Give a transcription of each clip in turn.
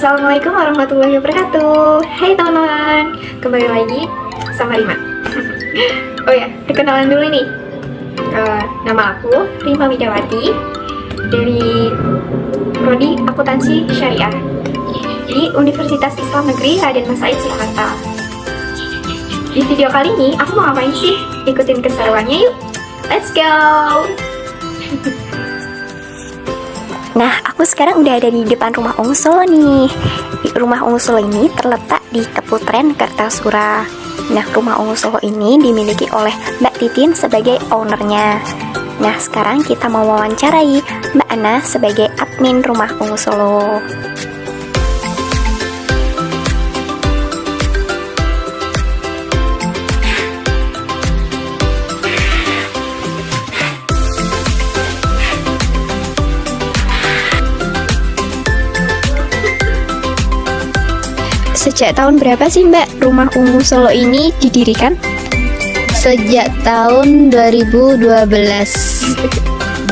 Assalamualaikum warahmatullahi wabarakatuh. Hai teman-teman, kembali lagi sama Rima. Oh ya, perkenalan dulu nih. Nama aku Rima Widawati dari Prodi Akuntansi Syariah di Universitas Islam Negeri Raden Mas Said Surakarta. Di video kali ini aku mau ngapain sih? Ikutin keseruannya yuk. Let's go. Nah, aku sekarang udah ada di depan rumah Ungu Solo nih. Rumah Ungu Solo ini terletak di Keputren, Kartasura. Nah, rumah Ungu Solo ini dimiliki oleh Mbak Titin sebagai ownernya. Nah, sekarang kita mau wawancarai Mbak Ana sebagai admin rumah Ungu Solo. Sejak tahun berapa sih Mbak rumah Ungu Solo ini didirikan? Sejak tahun 2012.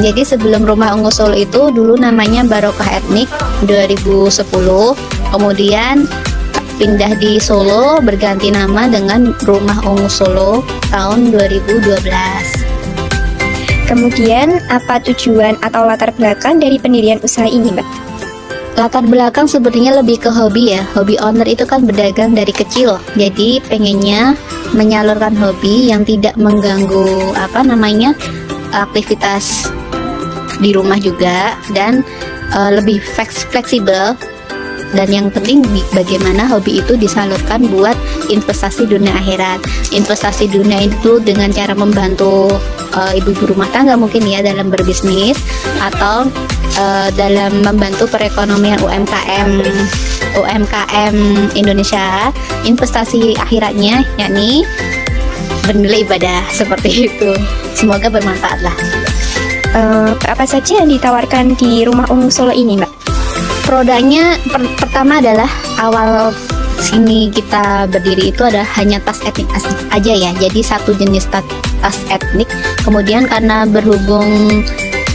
Jadi sebelum rumah Ungu Solo itu dulu namanya Barokah Etnik 2010. Kemudian pindah di Solo berganti nama dengan Rumah Ungu Solo tahun 2012. Kemudian apa tujuan atau latar belakang dari pendirian usaha ini Mbak? Latar belakang sebenarnya lebih ke hobi ya. Hobi owner itu kan berdagang dari kecil. Jadi pengennya menyalurkan hobi yang tidak mengganggu aktivitas di rumah juga, dan lebih fleksibel. Dan yang penting bagaimana hobi itu disalurkan buat investasi dunia akhirat. Investasi dunia itu dengan cara membantu ibu-ibu rumah tangga mungkin ya dalam berbisnis, atau dalam membantu perekonomian UMKM Indonesia. Investasi akhiratnya yakni bernilai ibadah, seperti itu. Semoga bermanfaat lah. Apa saja yang ditawarkan di rumah Ungu Solo ini Mbak? Produknya pertama adalah awal sini kita berdiri itu ada hanya tas etnik aja ya. Jadi satu jenis tas etnik. Kemudian karena berhubung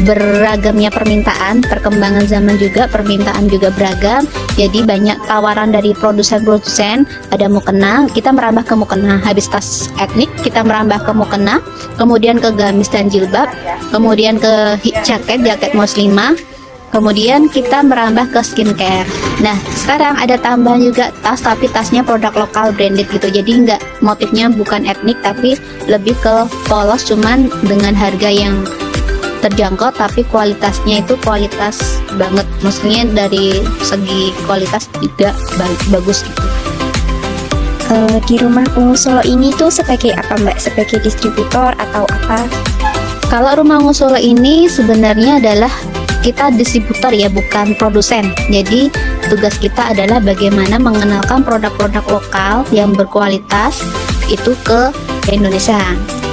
beragamnya permintaan, perkembangan zaman juga, permintaan juga beragam, jadi banyak tawaran dari produsen-produsen. Ada mukena, kita merambah ke mukena. Habis tas etnik kita merambah ke mukena, kemudian ke gamis dan jilbab, kemudian ke jaket muslimah, kemudian kita merambah ke skincare. Nah, sekarang ada tambahan juga tas, tapi tasnya produk lokal branded gitu. Jadi nggak, motifnya bukan etnik tapi lebih ke polos, cuman dengan harga yang terjangkau, tapi kualitasnya itu kualitas banget. Maksudnya dari segi kualitas juga bagus gitu. Di rumah Ungu Solo ini tuh sebagai apa Mbak? Sebagai distributor atau apa? Kalau rumah Ungu Solo ini sebenarnya adalah kita distributor ya, bukan produsen. Jadi tugas kita adalah bagaimana mengenalkan produk-produk lokal yang berkualitas itu ke Indonesia.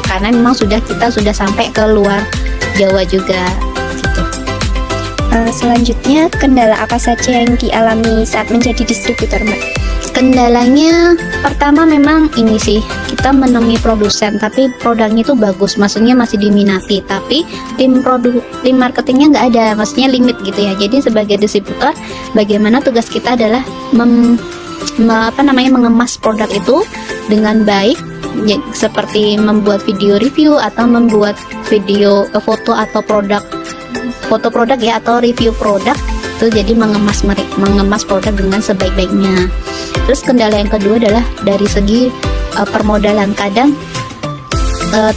Karena memang kita sudah sampai ke luar Jawa juga gitu. Selanjutnya, kendala apa saja yang dialami saat menjadi distributor Mbak? Kendalanya pertama memang ini sih, kita menemui produsen tapi produknya itu bagus, maksudnya masih diminati, tapi tim marketingnya nggak ada, maksudnya limit gitu ya. Jadi sebagai distributor, bagaimana tugas kita adalah mengemas produk itu dengan baik, seperti membuat video review atau membuat video foto atau foto produk ya, atau review produk itu. Jadi mengemas produk dengan sebaik-baiknya. Terus kendala yang kedua adalah dari segi permodalan.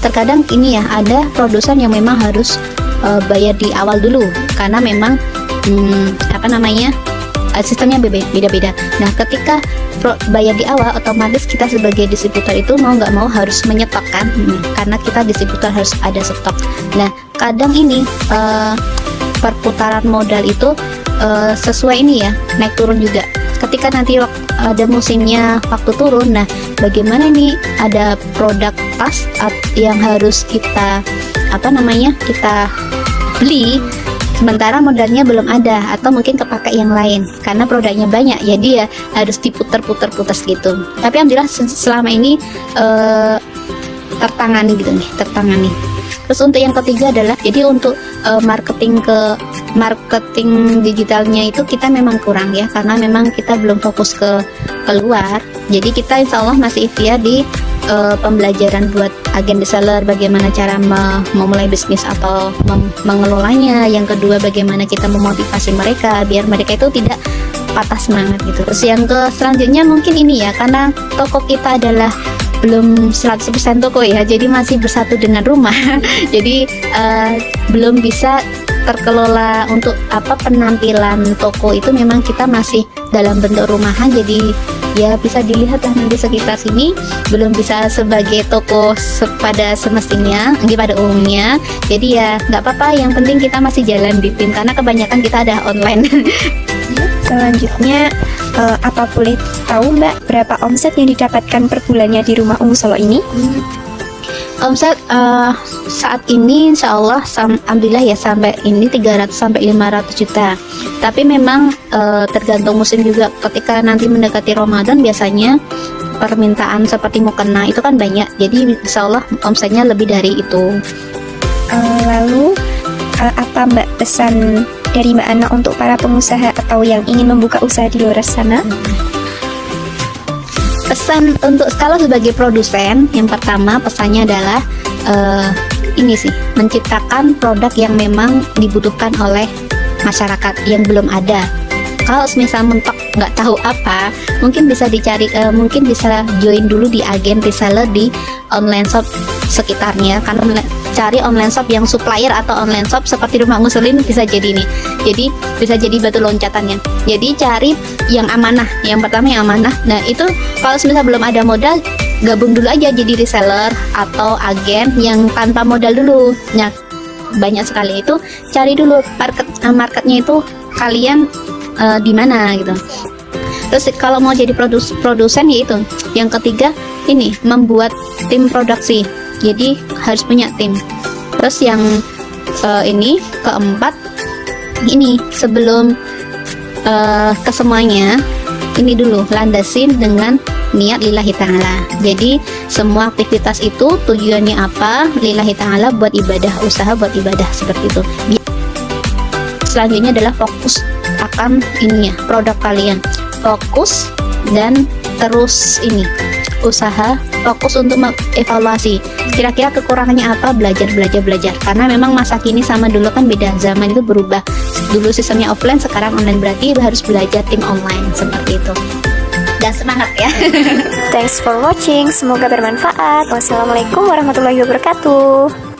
Terkadang ini ya, ada produsen yang memang harus bayar di awal dulu karena memang sistemnya beda-beda. Nah, ketika bayar di awal, otomatis kita sebagai distributor itu mau nggak mau harus menyetok kan, karena kita distributor harus ada stok. Nah, kadang ini perputaran modal itu sesuai ini ya, naik turun juga. Ketika nanti ada musimnya waktu turun, nah bagaimana nih ada produk tas yang harus kita kita beli, sementara modalnya belum ada, atau mungkin kepakai yang lain karena produknya banyak, jadi ya harus diputer-puter gitu. Tapi alhamdulillah selama ini tertangani. Terus untuk yang ketiga adalah, jadi untuk marketing ke marketing digitalnya itu kita memang kurang ya, karena memang kita belum fokus ke keluar. Jadi kita insya Allah masih ikhtiar di pembelajaran buat agen reseller, bagaimana cara memulai bisnis atau mengelolanya. Yang kedua, bagaimana kita memotivasi mereka biar mereka itu tidak patah semangat gitu. Terus yang selanjutnya mungkin ini ya, karena toko kita adalah belum 100% toko ya, jadi masih bersatu dengan rumah. Jadi belum bisa terkelola untuk penampilan toko itu, memang kita masih dalam bentuk rumahan. Jadi ya bisa dilihat lah nanti sekitar sini belum bisa sebagai toko pada semestinya, pada umumnya. Jadi ya nggak apa-apa, yang penting kita masih jalan di tim karena kebanyakan kita ada online. Selanjutnya, apa boleh tahu Mbak berapa omset yang didapatkan per bulannya di Rumah Ungu Solo ini? Omset saat ini insya Allah alhamdulillah ya sampai ini 300 sampai 500 juta. Tapi memang tergantung musim juga. Ketika nanti mendekati Ramadan biasanya permintaan seperti mukena itu kan banyak. Jadi insya Allah omsetnya lebih dari itu. Lalu apa Mbak pesan dari Mbak Ana untuk para pengusaha atau yang ingin membuka usaha di luar sana? Pesan untuk kalau sebagai produsen, yang pertama pesannya adalah ini sih, menciptakan produk yang memang dibutuhkan oleh masyarakat yang belum ada. Kalau misal mentok nggak tahu apa, mungkin bisa dicari, mungkin bisa join dulu di agen reseller di online shop sekitarnya. Karena cari online shop yang supplier atau online shop seperti Rumah Ungu Solo bisa jadi nih. Jadi bisa jadi batu loncatannya. Jadi cari yang amanah. Yang pertama yang amanah. Nah itu kalau misal belum ada modal, gabung dulu aja jadi reseller atau agen yang tanpa modal dulu. Nah banyak sekali itu, cari dulu marketnya itu kalian di mana gitu. Terus kalau mau jadi produsen yaitu yang ketiga ini, membuat tim produksi. Jadi harus punya tim. Terus yang ini keempat ini, sebelum ke semuanya ini dulu landasin dengan niat lillahi ta'ala. Jadi semua aktivitas itu tujuannya apa? Lillahi ta'ala, buat ibadah, usaha buat ibadah, seperti itu. Selanjutnya adalah fokus akan ini ya, produk kalian. Fokus dan terus ini usaha, fokus untuk mengevaluasi kira-kira kekurangannya apa, belajar karena memang masa kini sama dulu kan beda, zaman itu berubah. Dulu sistemnya offline, sekarang online, berarti harus belajar tim online, seperti itu. Dan semangat ya. Thanks for watching, semoga bermanfaat. Wassalamualaikum warahmatullahi wabarakatuh.